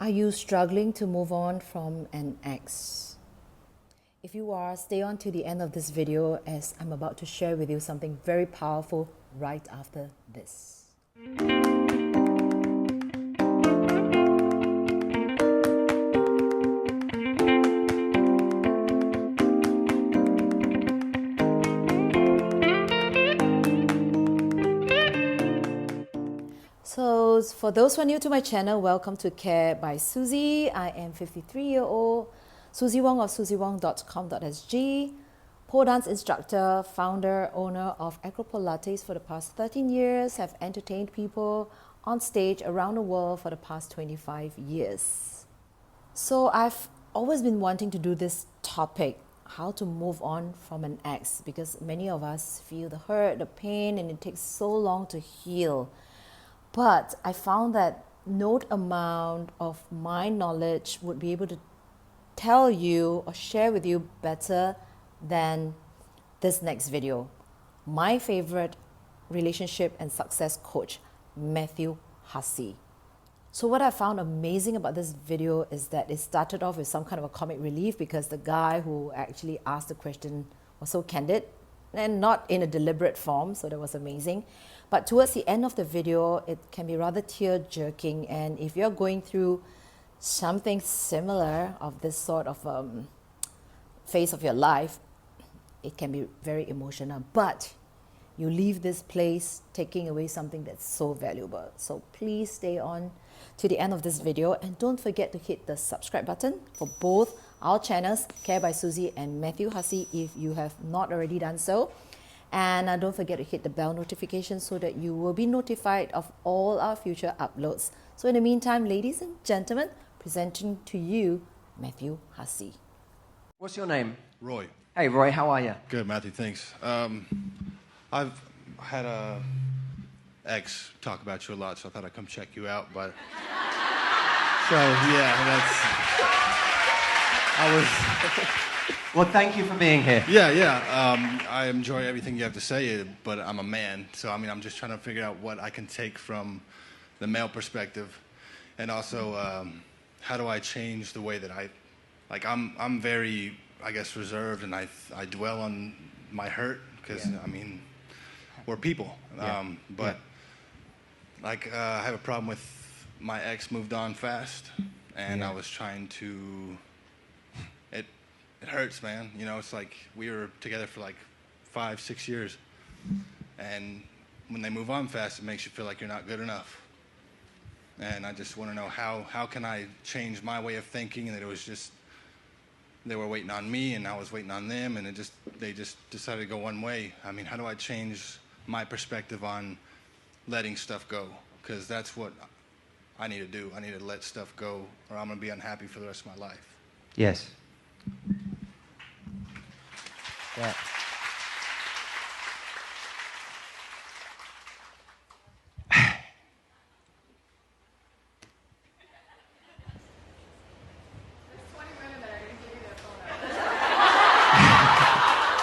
Are you struggling to move on from an ex? If you are, stay on to the end of this video as I'm about to share with you something very powerful right after this. So for those who are new to my channel, welcome to Care by Suzie. I am 53-year-old Suzie Wong of suziewong.com.sg, pole dance instructor, founder, owner of Acro Pilates for the past 13 years, have entertained people on stage around the world for the past 25 years. So I've always been wanting to do this topic, how to move on from an ex, because many of us feel the hurt, the pain, and it takes so long to heal. But I found that no amount of my knowledge would be able to tell you or share with you better than this next video. My favorite relationship and success coach, Matthew Hussey. So what I found amazing about this video is that it started off with some kind of a comic relief because the guy who actually asked the question was so candid and not in a deliberate form, so that was amazing. But towards the end of the video, it can be rather tear-jerking, and if you're going through something similar of this sort of phase of your life, it can be very emotional. But you leave this place taking away something that's so valuable. So please stay on to the end of this video, and don't forget to hit the subscribe button for both our channels, Care by Suzie and Matthew Hussey, if you have not already done so. And don't forget to hit the bell notification so that you will be notified of all our future uploads. So in the meantime, ladies and gentlemen, presenting to you Matthew Hussey. What's your name? Roy. Hey, Roy, how are you? Good, Matthew, thanks. I've had a ex talk about you a lot, so I thought I'd come check you out, but... So, yeah, Well, thank you for being here. I enjoy everything you have to say, but I'm a man, so, I'm just trying to figure out what I can take from the male perspective, and also, how do I change the way that I'm very, I guess, reserved, and I dwell on my hurt, because, we're people. I have a problem with my ex moved on fast, and I was trying to... It hurts, man. You know, it's like we were together for like 5-6 years, and when they move on fast, it makes you feel like you're not good enough. And I just want to know how can I change my way of thinking, and that it was just they were waiting on me, and I was waiting on them, and they just decided to go one way. How do I change my perspective on letting stuff go? Because that's what I need to do. I need to let stuff go, or I'm going to be unhappy for the rest of my life. Yes. Yeah.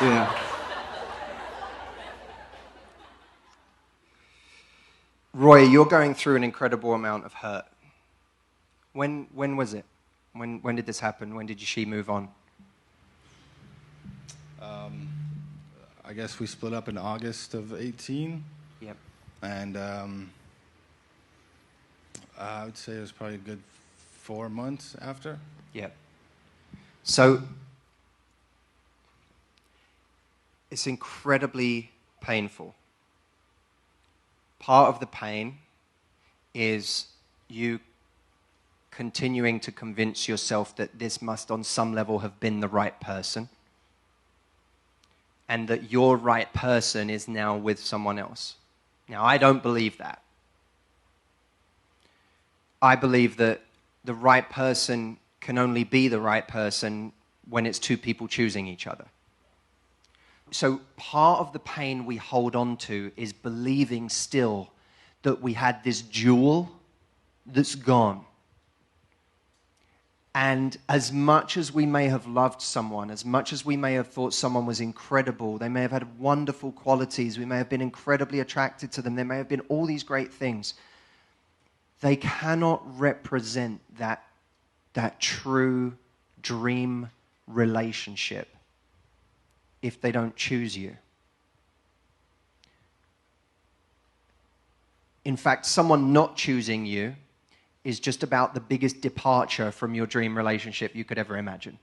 Yeah. Roy, you're going through an incredible amount of hurt. When was it? When did this happen? When did she move on? I guess we split up in August of 18. Yep. And I would say it was probably a good 4 months after. Yep. So it's incredibly painful. Part of the pain is you continuing to convince yourself that this must on some level have been the right person, and that your right person is now with someone else. Now, I don't believe that. I believe that the right person can only be the right person when it's two people choosing each other. So part of the pain we hold on to is believing still that we had this jewel that's gone. And as much as we may have loved someone, as much as we may have thought someone was incredible, they may have had wonderful qualities, we may have been incredibly attracted to them, there may have been all these great things, they cannot represent that that true dream relationship if they don't choose you. In fact, someone not choosing you is just about the biggest departure from your dream relationship you could ever imagine.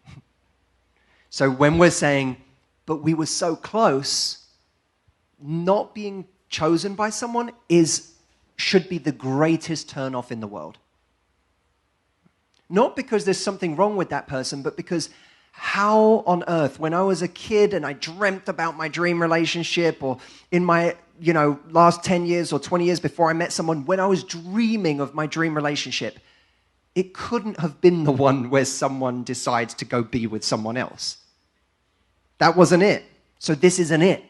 So when we're saying, but we were so close, not being chosen by someone should be the greatest turn-off in the world. Not because there's something wrong with that person, but because how on earth, when I was a kid and I dreamt about my dream relationship, or in my last 10 years or 20 years before I met someone, when I was dreaming of my dream relationship, it couldn't have been the one where someone decides to go be with someone else. That wasn't it. So this isn't it.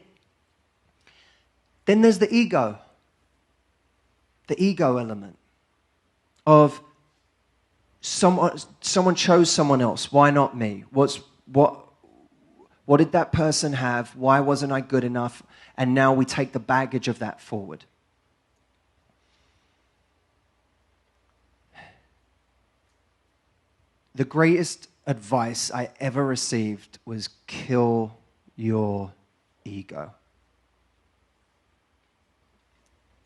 Then there's the ego. The ego element of someone chose someone else. Why not me? What did that person have? Why wasn't I good enough? And now we take the baggage of that forward. The greatest advice I ever received was kill your ego.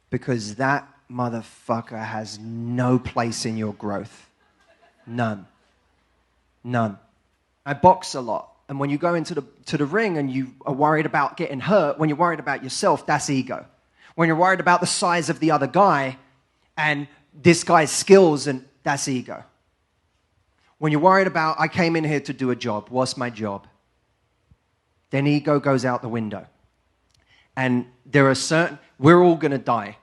Because that motherfucker has no place in your growth. None. I box a lot. And when you go into the ring and you are worried about getting hurt, when you're worried about yourself, that's ego. When you're worried about the size of the other guy and this guy's skills, and that's ego. When you're worried about, I came in here to do a job, what's my job? Then ego goes out the window. And we're all going to die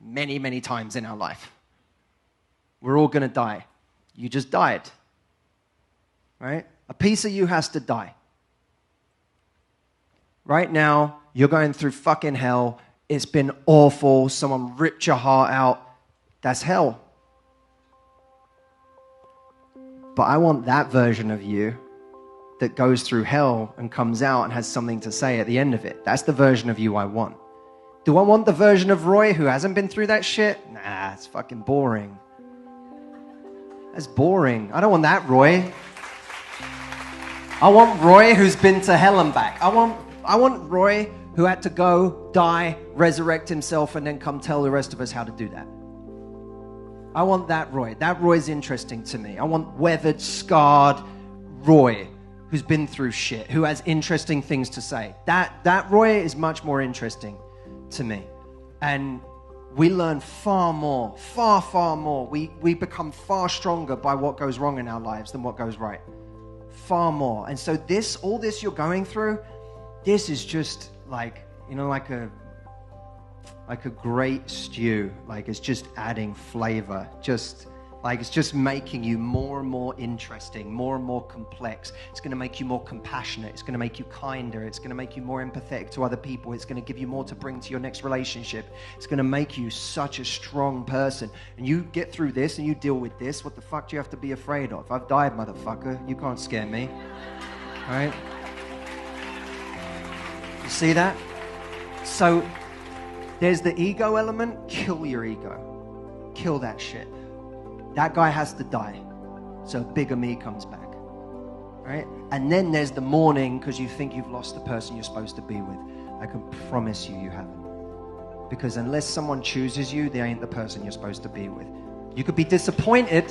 many, many times in our life. We're all going to die. You just died. Right? A piece of you has to die. Right now, you're going through fucking hell. It's been awful. Someone ripped your heart out. That's hell. But I want that version of you that goes through hell and comes out and has something to say at the end of it. That's the version of you I want. Do I want the version of Roy who hasn't been through that shit? Nah, it's fucking boring. That's boring. I don't want that Roy. I want Roy who's been to hell and back. I want Roy who had to go, die, resurrect himself, and then come tell the rest of us how to do that. I want that Roy. That Roy's interesting to me. I want weathered, scarred Roy who's been through shit, who has interesting things to say. That Roy is much more interesting to me. And we learn far more, far more. We become far stronger by what goes wrong in our lives than what goes right. Far more. And so all this you're going through, this is just like a great stew. Like it's just adding flavor. Just like it's just making you more and more interesting, more and more complex. It's going to make you more compassionate. It's going to make you kinder. It's going to make you more empathetic to other people. It's going to give you more to bring to your next relationship. It's going to make you such a strong person. And you get through this and you deal with this. What the fuck do you have to be afraid of? I've died, motherfucker. You can't scare me. All right? You see that? So there's the ego element. Kill your ego. Kill that shit. That guy has to die, so bigger me comes back, right? And then there's the mourning because you think you've lost the person you're supposed to be with. I can promise you haven't. Because unless someone chooses you, they ain't the person you're supposed to be with. You could be disappointed.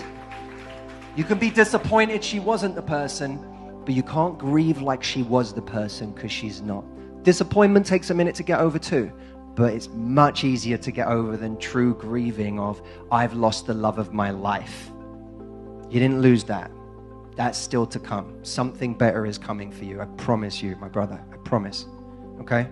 You can be disappointed she wasn't the person, but you can't grieve like she was the person because she's not. Disappointment takes a minute to get over too. But it's much easier to get over than true grieving of, I've lost the love of my life. You didn't lose that. That's still to come. Something better is coming for you. I promise you, my brother. I promise. Okay?